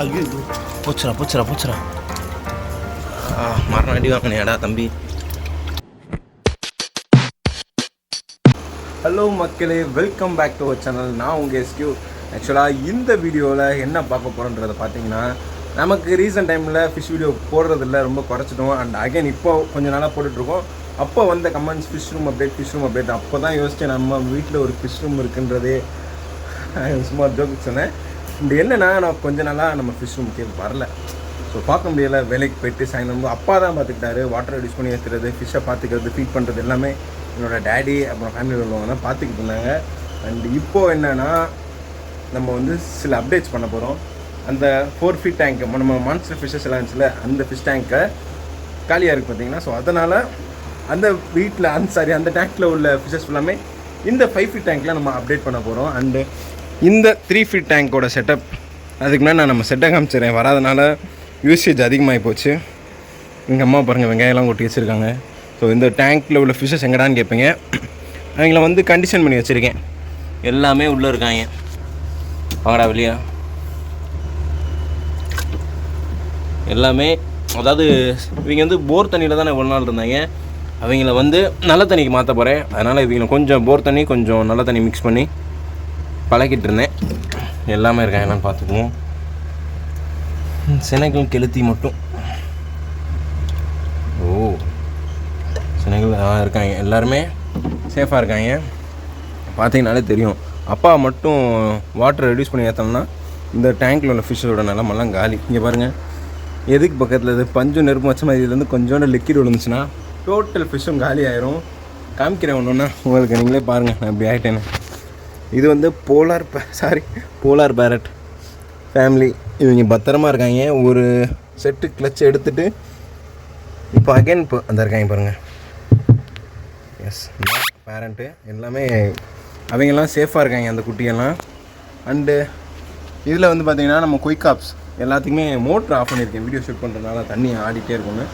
ஐயோ போச்சுரா மரணம் அடி வாங்கினேடா தம்பி. ஹலோ மக்களே, welcome back to our channel. நான் உங்கள் எஸ்கியூ. ஆக்சுவலாக இந்த வீடியோவில் என்ன பார்க்க போகிறோன்றதை பார்த்தீங்கன்னா, நமக்கு ரீசெண்ட் டைமில் ஃபிஷ் வீடியோ போடுறதில்ல, ரொம்ப குறைச்சிட்டோம். அண்ட் அகைன் இப்போ கொஞ்சம் நாளாக போட்டுட்ருக்கோம். அப்போ வந்த கமெண்ட்ஸ் ஃபிஷ் ரூம் அப்டேட் அப்போ தான் யோசித்தேன், நம்ம வீட்டில் ஒரு ஃபிஷ் ரூம் இருக்குன்றதே சும்மா ஜோக்கு சொன்னேன். இந்த என்னென்னா, நான் கொஞ்ச நாளாக நம்ம ஃபிஷ் ரூமுக்கே வரல. ஸோ பார்க்க முடியலை. வேலைக்கு போய்ட்டு சாயந்தரம் அப்பா தான் பார்த்துக்கிட்டாரு. வாட்டர் ரெடியூஸ் பண்ணி ஏற்றுறது, ஃபிஷ்ஷை பார்த்துக்கிறது, ஃபீட் பண்ணுறது எல்லாமே என்னோடய டேடி அப்புறம் ஃபேமிலியில் உள்ளவங்க தான் பார்த்துக்கிட்டு இருந்தாங்க. அண்ட் இப்போது என்னென்னா, நம்ம வந்து சில அப்டேட்ஸ் பண்ண போகிறோம். அந்த 4 feet டேங்க்கு நம்ம மான்ஸ்டர் ஃபிஷ்ஷஸ் எல்லாம் இருந்துச்சுல, அந்த ஃபிஷ் டேங்க்கை காலியாக இருக்குது பார்த்தீங்கன்னா. ஸோ அதனால் அந்த வீட்டில் அந்த டேங்க்கில் உள்ள ஃபிஷ்ஷஸ் எல்லாமே இந்த 5 feet டேங்க்கில் நம்ம அப்டேட் பண்ண போகிறோம். அண்டு இந்த 3 feet டேங்க்கோட செட்டப் அதுக்கு முன்னாடி நான் நம்ம செட்டை காமிச்சிடுறேன். வராதனால யூசேஜ் அதிகமாகி போச்சு. எங்கள் அம்மா பாருங்கள், வெங்காயம்லாம் கொட்டி வச்சுருக்காங்க. ஸோ இந்த டேங்க்கில் உள்ள ஃபிஷ்ஷஸ் எங்கடான்னு கேட்பீங்க. அவங்கள வந்து கண்டிஷன் பண்ணி வச்சுருக்கேன். எல்லாமே உள்ளே இருக்காங்க. வாங்கடா வெளியே. எல்லாமே அதாவது இவங்க வந்து போர் தண்ணியில் தானே ஒரு நாள் இருந்தாங்க. அவங்கள வந்து நல்ல தண்ணிக்கு மாற்ற போகிறேன். அதனால் இவங்களை கொஞ்சம் போர் தண்ணி கொஞ்சம் நல்ல தண்ணி மிக்ஸ் பண்ணி பழக்கிட்டு இருந்தேன். எல்லாமே இருக்காங்க, என்னென்னு பார்த்துக்குவோம். சினைகள் கெளுத்தி மட்டும் சினைகள் இருக்காங்க. எல்லாருமே சேஃபாக இருக்காங்க. பார்த்தீங்கனாலே தெரியும். அப்பா மட்டும் வாட்டர் ரெடியூஸ் பண்ணி ஏற்றோம்னா இந்த டேங்க்கில் உள்ள ஃபிஷ்ஷோட நிலமெல்லாம் காலி. இங்கே பாருங்கள், எதுக்கு பக்கத்தில் இது பஞ்சும் நெருப்பு வச்ச மாதிரி இதுலேருந்து கொஞ்சோண்டு லிக்விட் விழுந்துச்சுன்னா டோட்டல் ஃபிஷ்ஷும் காலி ஆயிரும். காமிக்கிறேன் ஒன்றுன்னா உங்களுக்கு, நீங்களே பாருங்கள் நான் இப்படி ஆகிட்டேன்னு. இது வந்து போலார் பேரட் ஃபேமிலி. இவங்க பத்திரமா இருக்காங்க. ஒரு செட்டு கிளச் எடுத்துகிட்டு இப்போ அகைன் அந்த இருக்காங்க பாருங்கள். எஸ், பேரண்ட்டு எல்லாமே அவங்கெல்லாம் சேஃபாக இருக்காங்க, அந்த குட்டியெல்லாம். அண்டு இதில் வந்து பார்த்திங்கன்னா, நம்ம குயிக் ஆப்ஸ் எல்லாத்துக்குமே மோட்ரு ஆஃப் பண்ணியிருக்கேன். வீடியோ ஷூட் பண்ணுறதுனால தண்ணி ஆடிட்டே இருக்கும்னு.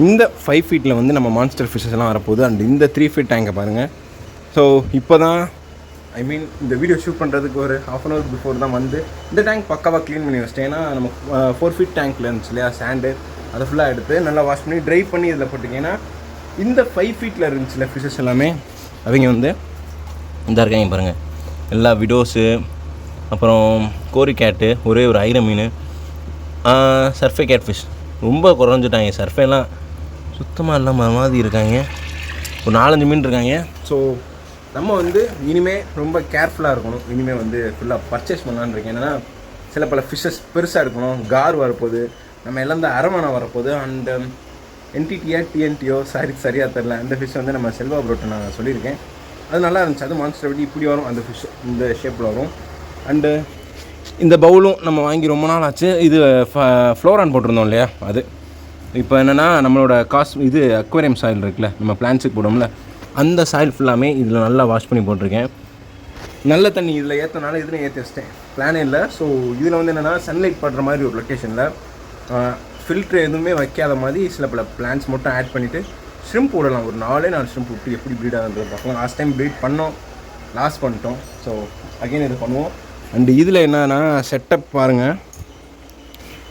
இந்த 5 feet வந்து நம்ம மான்ஸ்டர் ஃபிஷ்ஷஸ் எல்லாம் வரப்போகுது. அண்ட் இந்த 3 feet டேங்கை பாருங்கள். ஸோ இப்போ தான் இந்த வீடியோ ஷூட் பண்ணுறதுக்கு ஒரு 1/2 hour பிஃபோர் தான் வந்து இந்த டேங்க் பக்காவாக க்ளீன் பண்ணி வச்சிட்டேன். ஏன்னா நம்ம 4 feet டேங்க்கில் இருந்துச்சு இல்லையா, சாண்டு அதை ஃபுல்லாக எடுத்து நல்லா வாஷ் பண்ணி ட்ரை பண்ணி இதில் போட்டிங்கன்னா, இந்த 5 feetல இருந்துச்சுல ஃபிஷ்ஷஸ் எல்லாமே அவங்க வந்து இந்த இருக்காங்க பாருங்கள். எல்லா விடோஸு, அப்புறம் கோரி கேட்டு, ஒரே ஒரு ஐர மீன், சர்ஃபே கேட் ஃபிஷ் ரொம்ப குறைஞ்சிட்டாங்க. சர்ஃபேலாம் சுத்தமாக இல்லாமல் மாதிரி இருக்காங்க. ஒரு 4-5 மீன் இருக்காங்க. ஸோ நம்ம வந்து இனிமேல் ரொம்ப கேர்ஃபுல்லாக இருக்கணும். இனிமேல் வந்து ஃபுல்லாக பர்ச்சேஸ் பண்ணலான்னு இருக்கேன். ஏன்னா சில பல ஃபிஷ்ஷஸ் பெருசாக இருக்கணும். கார் வரப்போகுது, நம்ம எல்லாம் இந்த அரமணை வரப்போகுது. அண்ட் டிஎன்டியோ சரியாக தெரில. அந்த ஃபிஷ் வந்து நம்ம செல்வா ப்ரோட்டை நான் சொல்லியிருக்கேன். அது நல்லா இருந்துச்சு. அது மான்ஸ்டர் வெட்டி இப்படி வரும், அந்த ஃபிஷ் இந்த ஷேப்பில் வரும். அண்டு இந்த பவுலும் நம்ம வாங்கி ரொம்ப நாள் ஆச்சு. இது ஃப்ளோரான் போட்டிருந்தோம் இல்லையா, அது இப்போ என்னென்னா நம்மளோட இது அக்வேரியம் சாயில் இருக்குல்ல, நம்ம பிளான்ஸுக்கு போடுவோம்ல, அந்த சாயில் ஃபுல்லாமே இதில் நல்லா வாஷ் பண்ணி போட்டிருக்கேன். நல்ல தண்ணி இதில் ஏற்றனால இதில் ஏற்றி வச்சிட்டேன், பிளானே இல்லை. ஸோ இதில் வந்து என்னென்னா, சன்லைட் படுற மாதிரி ஒரு லொக்கேஷனில் ஃபில்ட்ரு எதுவுமே வைக்காத மாதிரி சில பல பிளான்ஸ் மட்டும் ஆட் பண்ணிவிட்டு ஷ்ரிம்ப் போடலாம். ஒரு 4 ஷ்ரிம்ப் விட்டு எப்படி ப்ரீட் ஆகுன்றது பார்க்கலாம். லாஸ்ட் டைம் ப்ரீட் பண்ணோம், லாஸ் பண்ணிட்டோம். ஸோ அகைன் இது பண்ணுவோம். அண்டு இதில் என்னென்னா, செட்டப் பாருங்கள்.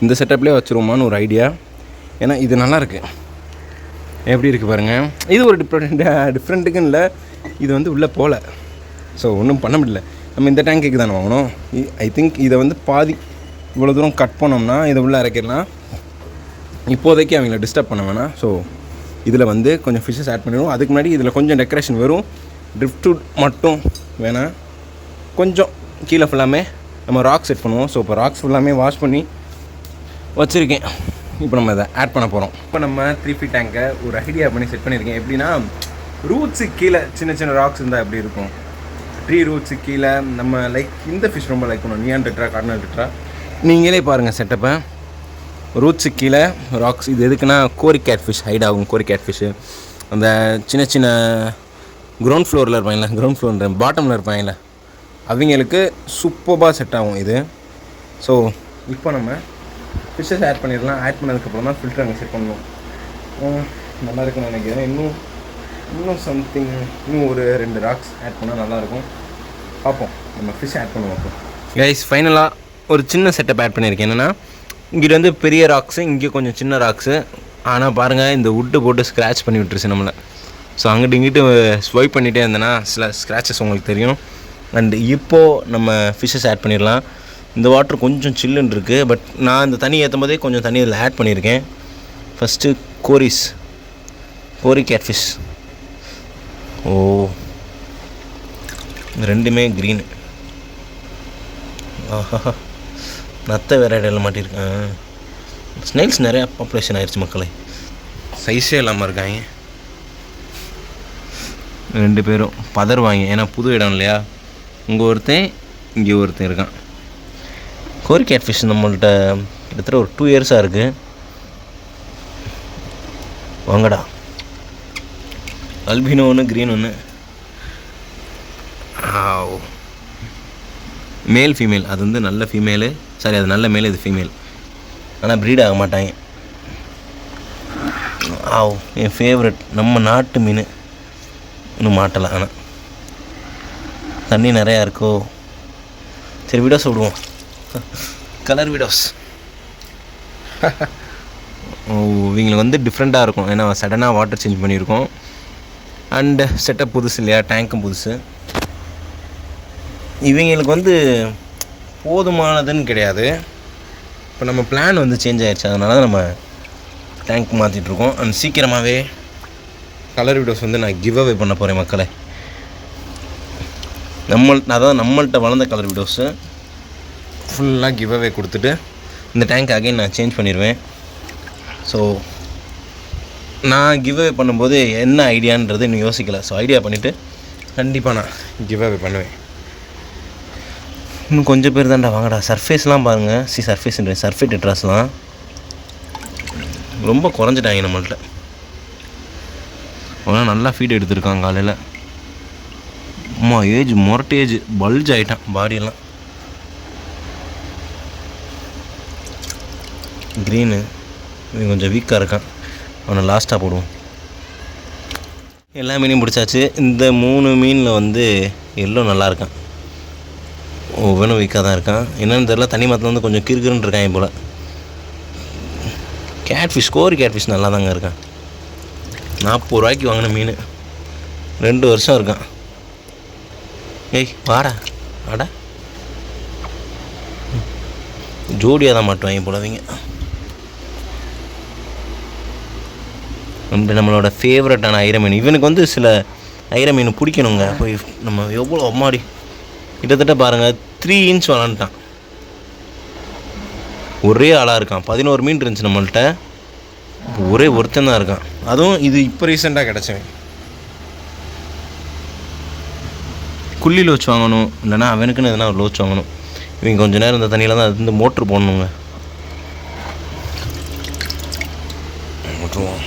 இந்த செட்டப்லேயே வச்சுருவோமான்னு ஒரு ஐடியா. ஏன்னா இது நல்லாயிருக்கு, எப்படி இருக்குது பாருங்கள். இது ஒரு டிஃப்ரெண்ட்டுக்குன்னு இல்லை, இது வந்து உள்ளே போகல. ஸோ ஒன்றும் பண்ண முடியல. நம்ம இந்த டேங்க்குக்கு தானே வாங்கணும். ஐ திங்க் இதை வந்து பாதி இவ்வளோ தூரம் கட் பண்ணோம்னா இதை உள்ளே இறக்கிடலாம். இப்போதைக்கு அவங்கள டிஸ்டர்ப் பண்ண வேணாம். ஸோ இதில் வந்து கொஞ்சம் ஃபிஷ்ஷஸ் ஆட் பண்ணிடுவோம். அதுக்கு முன்னாடி இதில் கொஞ்சம் டெக்கரேஷன் வரும். ட்ரிஃப்ட்வுட் மட்டும் வேணாம், கொஞ்சம் கீழே ஃபுல்லாமே நம்ம ராக் செட் பண்ணுவோம். ஸோ இப்போ ராக்ஸ் ஃபுல்லாமே வாஷ் பண்ணி வச்சுருக்கேன். இப்போ நம்ம இதை ஆட் பண்ண போகிறோம். இப்போ நம்ம 3 feet டேங்கை ஒரு ஐடியா பண்ணி செட் பண்ணியிருக்கேன். எப்படின்னா, ரூட்ஸுக்கு கீழே சின்ன ராக்ஸ் இருந்தால் எப்படி இருக்கும், ட்ரீ ரூட்ஸுக்கு கீழே நம்ம இந்த ஃபிஷ் ரொம்ப லைக் பண்ணுவோம், நியான் டெட்ரா, கார்டினல் டெட்ரா. நீங்களே பாருங்கள் செட்டப்பை. ரூட்ஸுக்கு கீழே ராக்ஸ். இது எதுக்குன்னா, கோரி கேட் ஃபிஷ் ஹைட் ஆகும். கோரி கேட் ஃபிஷ்ஷு அந்த சின்ன கிரவுண்ட் ஃப்ளோரில் இருப்பாங்களே, கிரவுண்ட் ஃப்ளோர் பாட்டமில் இருப்பாங்களே, அவங்களுக்கு சூப்பராக செட் ஆகும் இது. ஸோ இப்போ நம்ம ஃபிஷ்ஷஸ் ஆட் பண்ணிடலாம். ஆட் பண்ணதுக்கப்புறம் தான் ஃபில்டர் அங்கே செட் பண்ணணும். நல்லா இருக்குன்னு நினைக்கிறேன். இன்னும் சம்திங் ஒரு 2 ராக்ஸ் ஆட் பண்ணால் நல்லாயிருக்கும். பார்ப்போம், நம்ம ஃபிஷ் ஆட் பண்ணுவோம். அப்போ கைஸ் ஃபைனலாக ஒரு சின்ன செட்டப் ஆட் பண்ணியிருக்கேன். என்னென்னா இங்கிட்ட வந்து பெரிய ராக்ஸு, இங்கே கொஞ்சம் சின்ன ராக்ஸு. ஆனால் பாருங்கள் இந்த வுட்டு போட்டு ஸ்க்ராட்ச் பண்ணி விட்டுருச்சு நம்மளை. ஸோ அங்கிட்டு இங்கிட்டு ஸ்வைப் பண்ணிகிட்டே இருந்தேன்னா சில ஸ்க்ராச்சஸ் உங்களுக்கு தெரியும். அண்டு இப்போது நம்ம ஃபிஷ்ஷஸ் ஆட் பண்ணிடலாம். இந்த வாட்டர் கொஞ்சம் சில்லுன்னு இருக்குது. பட் நான் இந்த தண்ணி ஏற்றும் போதே கொஞ்சம் தண்ணி இதில் ஆட் பண்ணியிருக்கேன். ஃபஸ்ட்டு கோரி கேட்ஃபிஷ். ஓ, இந்த ரெண்டுமே க்ரீனு. ஆஹா, நத்தை வேறு இடையில மாட்டியிருக்கேன். ஸ்னெயில்ஸ் நிறையா பாப்புலேஷன் ஆயிடுச்சு மக்களே. சைஸே இல்லாமல் இருக்காங்க. 2 பேரும் பதறுவாங்க. ஏன்னா புது இடம் இல்லையா. இங்கே ஒருத்தன், இங்கே ஒருத்தன் இருக்கான். கோரி கேட்ஃபிஷ் நம்மள்கிட்ட கிட்டத்தட்ட ஒரு 2 இயர்ஸாக இருக்குது. வாங்கடா. அல்பினோ ஒன்று, க்ரீன் ஒன்று. Male female. அது வந்து நல்ல ஃபீமேலு. சாரி, அது நல்ல மேல், இது ஃபீமேல். ஆனால் ப்ரீட் ஆக மாட்டாங்க. என் ஃபேவரட் நம்ம நாட்டு மீன். இன்னும் மாட்டலை. ஆனால் தண்ணி நிறையா இருக்கோ. சரி, வீடியோஸ் விடுவோம். Colour videos. இவங்களுக்கு வந்து டிஃப்ரெண்ட்டாக இருக்கும். ஏன்னா சடனாக வாட்டர் சேஞ்ச் பண்ணியிருக்கோம். அண்டு செட்டப் புதுசு இல்லையா, டேங்க்கும் புதுசு. இவங்களுக்கு வந்து போதுமானதுன்னு கிடையாது. இப்போ நம்ம பிளான் வந்து சேஞ்ச் ஆகிடுச்சு. அதனால தான் நம்ம டேங்க் மாற்றிட்டுருக்கோம். அண்ட் சீக்கிரமாகவே கலர் வீடியோஸ் வந்து நான் கிவ் அவே பண்ண போகிறேன் மக்களை. அதான் நம்மள்கிட்ட வளர்ந்த கலர் வீடியோஸு ஃபுல்லாக கிவ் அவே கொடுத்துட்டு இந்த டேங்க் அகைன் நான் சேஞ்ச் பண்ணிடுவேன். ஸோ நான் கிவ் அவே பண்ணும்போது என்ன ஐடியான்றது இன்னும் யோசிக்கலை. ஸோ ஐடியா பண்ணிவிட்டு கண்டிப்பாக நான் கிவ் அவே பண்ணுவேன். இன்னும் கொஞ்சம் பேர் தான்டா. வாங்கடா. சர்ஃபேஸ்லாம் பாருங்கள். சர்ஃபேட் டெட்ராஸ்லாம் ரொம்ப குறைஞ்சிட்டாங்க நம்மள்கிட்ட. அவனால் நல்லா ஃபீட் எடுத்துருக்காங்க காலையில். அம்மா ஏஜ் மொரட்டேஜ் பல்ஜ் ஆகிட்டான் பாடியெல்லாம். க்ரீனு இவன் கொஞ்சம் வீக்காக இருக்கான். அவனை லாஸ்ட்டாக போடுவோம். எல்லா மீனையும் பிடிச்சாச்சு. இந்த 3 மீனில் வந்து எல்லோ நல்லா இருக்கான். ஒவ்வொன்றும் வீக்காக தான் இருக்கான். என்னென்னு தெரியல. தனி மரத்தில் வந்து கொஞ்சம் கிறுக்கிறுன்னு இருக்கான் போல். கோரி கேட்ஃபிஷ் நல்லா தாங்க இருக்கான். 40 ரூபாய்க்கு வாங்கின மீன் 2 வருஷம் இருக்கான். ஏய் வாடா வாடா. ஜோடியாக தான் மாட்டுவாங்க போலவீங்க. நம்மளோட ஃபேவரட்டான ஐர மீன். இவனுக்கு வந்து சில ஐர மீன் பிடிக்கணுங்க. போய் நம்ம எவ்வளோ அம்மாடி கிட்டத்தட்ட பாருங்கள் 3 இன்ச் வளர்ந்துட்டான். ஒரே ஆளாக இருக்கான். 11 மீன் இருந்துச்சு நம்மள்கிட்ட. ஒரே ஒருத்தன் தான் இருக்கான். அதுவும் இது இப்போ ரீசெண்டாக கிடச்சவன். குள்ளி லோச் வாங்கணும். இல்லைனா அவனுக்குன்னு எதனா ஒரு லோச் வாங்கணும். இவங்க கொஞ்சம் நேரம் இந்த தண்ணியில் தான் அது வந்து மோட்ரு போடணுங்க. விட்டுருவோம்.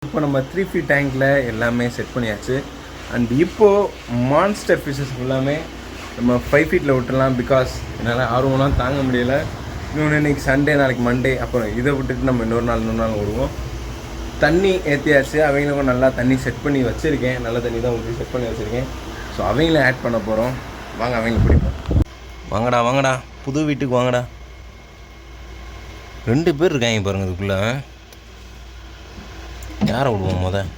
இப்போ நம்ம 3 ஃபீட் டேங்கில் எல்லாமே செட் பண்ணியாச்சு. அண்ட் இப்போது மான்ஸ்டர் ஃபிஷ்ஷஸ் எல்லாமே நம்ம 5 ஃபீட்டில் விட்டுடலாம். பிகாஸ் என்னால் ஆர்வம்லாம் தாங்க முடியலை. இன்னொன்று இன்றைக்கி சண்டே, நாளைக்கு மண்டே. அப்புறம் இதை விட்டுட்டு நம்ம இன்னொரு நாள் விடுவோம். தண்ணி ஏற்றியாச்சு. அவங்களுக்கும் நல்லா தண்ணி செட் பண்ணி வச்சுருக்கேன். நல்ல தண்ணி தான் ஊற்றி செட் பண்ணி வச்சுருக்கேன். ஸோ அவங்கள ஆட் பண்ண போகிறோம். வாங்க அவங்க பிடிப்போம். வாங்கடா புது வீட்டுக்கு வாங்கடா. 2 பேர் இருக்காங்க பாருங்கள் இதுக்குள்ளே. யாரை விடுவோம்?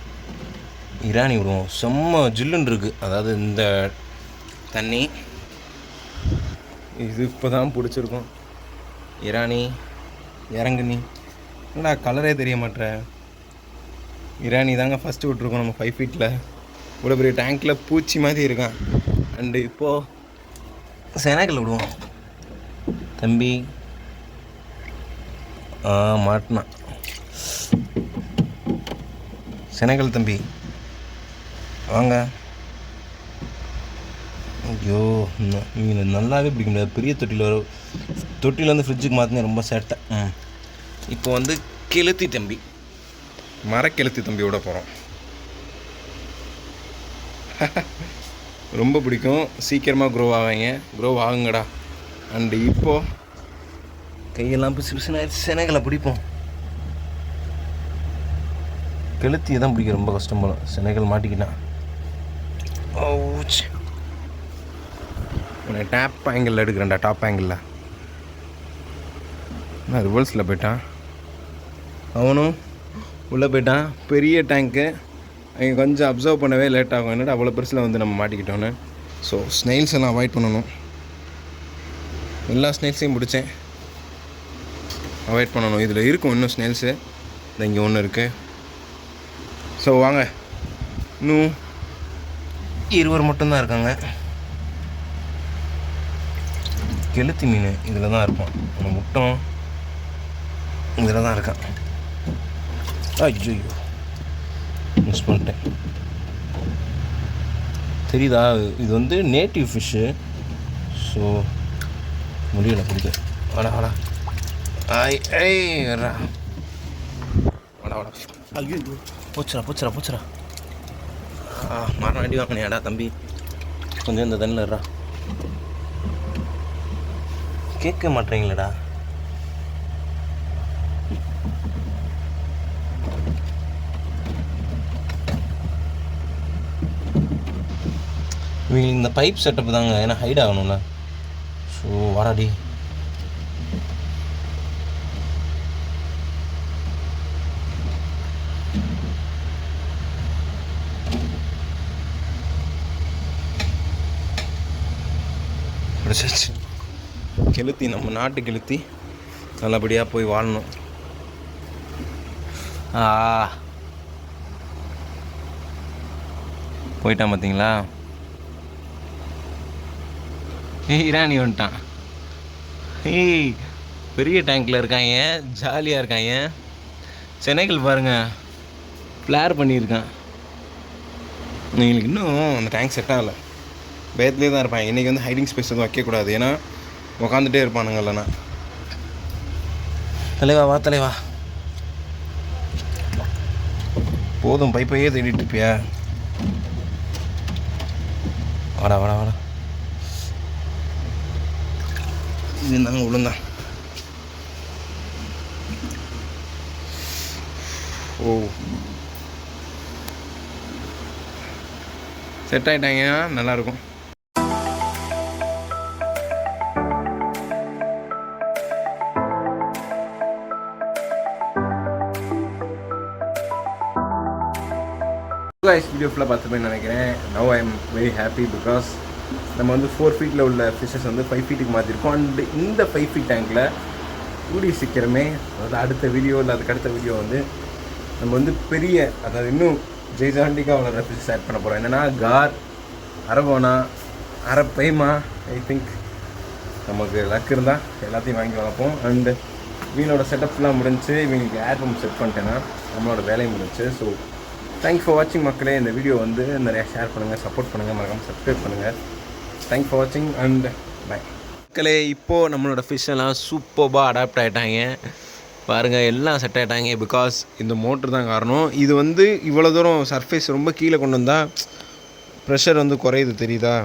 இரானி விடுவோம். செம்ம ஜில்லுன்னு இருக்குது. அதாவது இந்த தண்ணி இது இப்போ தான் பிடிச்சிருக்கோம். இரானி இறங்கு. நீ என்னடா கலரே தெரிய மாட்டேற. இரானி தாங்க ஃபஸ்ட்டு விட்ருக்கோம் நம்ம 5 ஃபீட்டில். இவ்வளோ பெரிய டேங்க்கில் பூச்சி மாதிரி இருக்கான். அண்டு இப்போது செனகல் விடுவோம். தம்பி மாட்டினான். செனகல் தம்பி வாங்க. ஐயோ இவங்க நல்லாவே பிடிக்க முடியாது. பெரிய தொட்டியில் வந்து ஃப்ரிட்ஜுக்கு மாற்றினே ரொம்ப சேட்டை. இப்போ வந்து கெளுத்தி தம்பி, மரக்கெளுத்தி தம்பி விட போகிறோம். ரொம்ப பிடிக்கும். சீக்கிரமாக க்ரோ ஆகுங்கடா. அண்டு இப்போது கையெல்லாம் பிசு பிசுன்னு செனகளை பிடிப்போம். கெளுத்தியை தான் பிடிக்க ரொம்ப கஷ்டம் போல. செனகள் மாட்டிக்கிட்டான். மச். உன்னை டேப் ஆங்கிளில் எடுக்கிறேன்டா, டாப் ஆங்கிளில். நான் ரிவர்ஸில் போயிட்டான், அவனும் உள்ளே போயிட்டான். பெரிய டேங்க்கு, அங்கே கொஞ்சம் அப்சர்வ் பண்ணவே லேட் ஆகும். என்னடா அவ்வளோ பெருசில் வந்து நம்ம மாட்டிக்கிட்டோன்னு. ஸோ ஸ்னெயில்ஸ் எல்லாம் அவாய்ட் பண்ணணும். எல்லா ஸ்னெயில்ஸையும் பிடிச்சேன், அவாய்ட் பண்ணணும். இதில் இருக்கும் இன்னும் ஸ்னெயில்ஸு, இங்கே ஒன்று இருக்குது. ஸோ வாங்க, இன்னும் 20 மட்டும்தான் இருக்காங்க. கெளுத்தி மீன் இதில் தான் இருப்பான். அந்த முட்டம் இதில் தான் இருக்கான். ஐயோ மிஸ் பண்ணிட்டேன். தெரியுதா, இது வந்து நேட்டிவ் ஃபிஷ்ஷு. ஸோ முடியலை பிடிக்க. வாடா வாடா, ஐய் ஐய் வரா, வாடா வாடா. ஐயோ போச்சுரா போச்சுரா போச்சுரா. மரம் அடி வாங்கினியாடா தம்பி, கொஞ்சம் இந்த தண்ணியில் இருடா. கேட்க மாட்டேங்களேடா. இவங்க இந்த பைப் செட்டப் தாங்க, ஏன்னா ஹைட் ஆகணும்ல. ஸோ வாடாடி. கெளுத்தி, நம்ம நாட்டு கெளுத்தி நல்லபடியாக போய் வாழணும். போயிட்டான் பார்த்தீங்களா. இராணி வந்துட்டான். பெரிய டேங்க்கில் இருக்காங்க, ஜாலியாக இருக்காங்க. சென்னைகள் பாருங்கள், ஃப்ளேர் பண்ணியிருக்கான். எங்களுக்கு இன்னும் அந்த டேங்க் செட் ஆகலை, பயத்துலேயே தான் இருப்பாங்க. இன்றைக்கி வந்து ஹைடிங் ஸ்பேஸ் எதுவும் வைக்கக்கூடாது, ஏன்னா உக்காந்துட்டே இருப்பானுங்க. இல்லைண்ணா தலைவா, வா தலைவா, போதும் பைப்பையே தேடிட்டு இருப்பியா. வாடா வாடா வாடா. இது இருந்தாங்க விழுந்தான். ஓ செட் ஆகிட்டாங்க, நல்லாயிருக்கும். வீடியோ ஃபுல்லாக பார்த்துப்பேன்னு நினைக்கிறேன். Now I am very happy because நம்ம வந்து 4 ஃபீட்டில் உள்ள ஃபிஷ்ஷஸ் வந்து 5 ஃபீட்டுக்கு மாற்றிருக்கோம். அண்டு இந்த 5 ஃபீட் டேங்கில் கூடிய சீக்கிரமே, அதாவது அடுத்த வீடியோ இல்லை அதுக்கு அடுத்த வீடியோ வந்து நம்ம வந்து பெரிய, அதாவது இன்னும் ஜெய்ஜாண்டிக்காக வளர்கிற ஃபிஷ்ஷஸ் ஆட் பண்ண போகிறோம். என்னென்னா கார், அரகோனா, அரப்பைமா. ஐ திங்க் நமக்கு லக் இருந்தால் எல்லாத்தையும் வாங்கி வளர்ப்போம். அண்டு இவங்களோட செட்டப்லாம் முடிஞ்சு, இவங்களுக்கு ஏர் பம்ப் செட் பண்ணிட்டேன்னா நம்மளோட வேலையும் முடிஞ்சு. ஸோ தேங்க்ஸ் ஃபார் வாட்சிங் மக்களே. இந்த வீடியோ வந்து நிறையா ஷேர் பண்ணுங்கள், சப்போர்ட் பண்ணுங்கள், மறக்காமல் சப்ஸ்கிரைப் பண்ணுங்கள். தேங்க்ஸ் ஃபார் வாட்சிங் அண்ட் பை மக்களே. இப்போது நம்மளோட ஃபிஷ் எல்லாம் சூப்பராக அடாப்ட் ஆகிட்டாங்க பாருங்கள், எல்லாம் செட் ஆகிட்டாங்க. பிகாஸ் இந்த மோட்ரு தான் காரணம். இது வந்து இவ்வளோ தூரம் சர்ஃபேஸ் ரொம்ப கீழே கொண்டு வந்தால் ப்ரெஷர் வந்து குறையுது, தெரியுதா.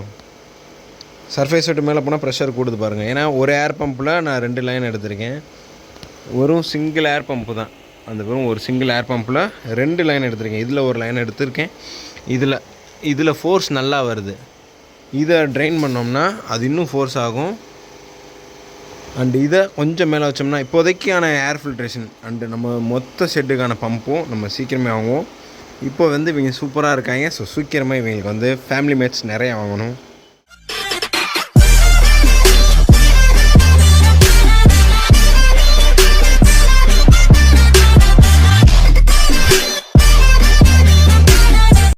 சர்ஃபேஸ் விட்டு மேலே போனால் ப்ரெஷர் கூடுது பாருங்கள். ஏன்னா ஒரு ஏர் பம்பில் நான் 2 லைன் எடுத்திருக்கேன். வெறும் சிங்கிள் ஏர் பம்ப்பு தான், அந்த வெறும் ஒரு சிங்கிள் ஏர் பம்பில் 2 லைன் எடுத்திருக்கேன். இதில் ஒரு லைன் எடுத்திருக்கேன். இதில் ஃபோர்ஸ் நல்லா வருது. இதை ட்ரெயின் பண்ணோம்னா அது இன்னும் ஃபோர்ஸ் ஆகும். அண்டு இதை கொஞ்சம் மேலே வச்சோம்னா இப்போதைக்கான ஏர் ஃபில்ட்ரேஷன் அண்டு நம்ம மொத்த ஷெட்டுக்கான பம்பும் நம்ம சீக்கிரமே வாங்குவோம். இப்போ வந்து இவங்க சூப்பராக இருக்காங்க. ஸோ சீக்கிரமாக இவங்களுக்கு வந்து ஃபேமிலி மேட்ச் நிறையா வாங்கணும்.